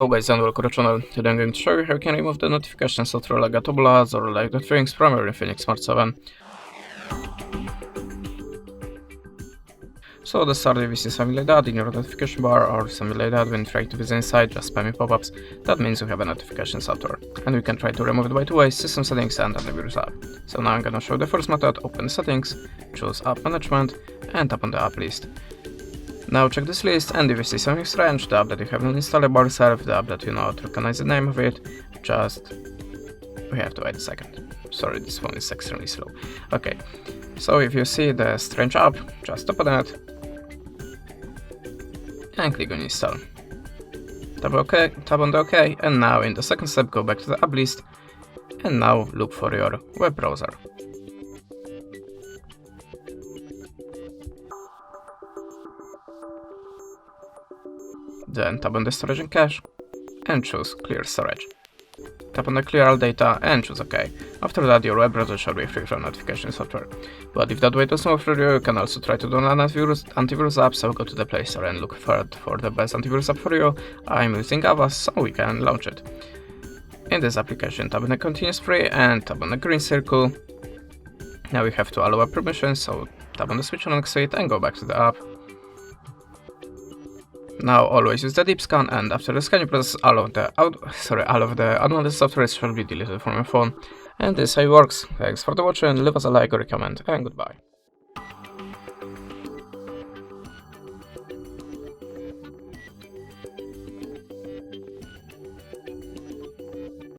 Hello guys and welcome to the channel. Today I'm going to show you how you can remove the notifications that like a tablas or like the things from your INFINIX Smart 7. So the start if you see something like that in your notification bar or something like that when you try to visit inside just spammy pop-ups, that means you have a notification software. And we can try to remove it by two ways: system settings and antivirus app. So now I'm gonna show the first method. Open the settings, choose app management and tap on the app list. Now check this list, and if you see something strange, the app that you have not installed by yourself, the app that you not recognize the name of it, we have to wait a second. Sorry, this phone is extremely slow. Okay, so if you see the strange app, just open it and click on install. Tap on the OK, and now in the second step go back to the app list and now look for your web browser. Then tap on the storage and cache and choose clear storage. Tap on the clear all data and choose OK. After that your web browser should be free from notification software. But if that way doesn't work for you, you can also try to download antivirus app, so go to the Play Store and look for the best antivirus app for you. I'm using Avast, so we can launch it. In this application, tap on the continuous free and tap on the green circle. Now we have to allow permissions, so tap on the switch on next to it and go back to the app. Now always use the deep scan, and after the scanning process, all of the unwanted software should be deleted from your phone. And this is how it works. Thanks for the watching, leave us a like or a comment, and goodbye.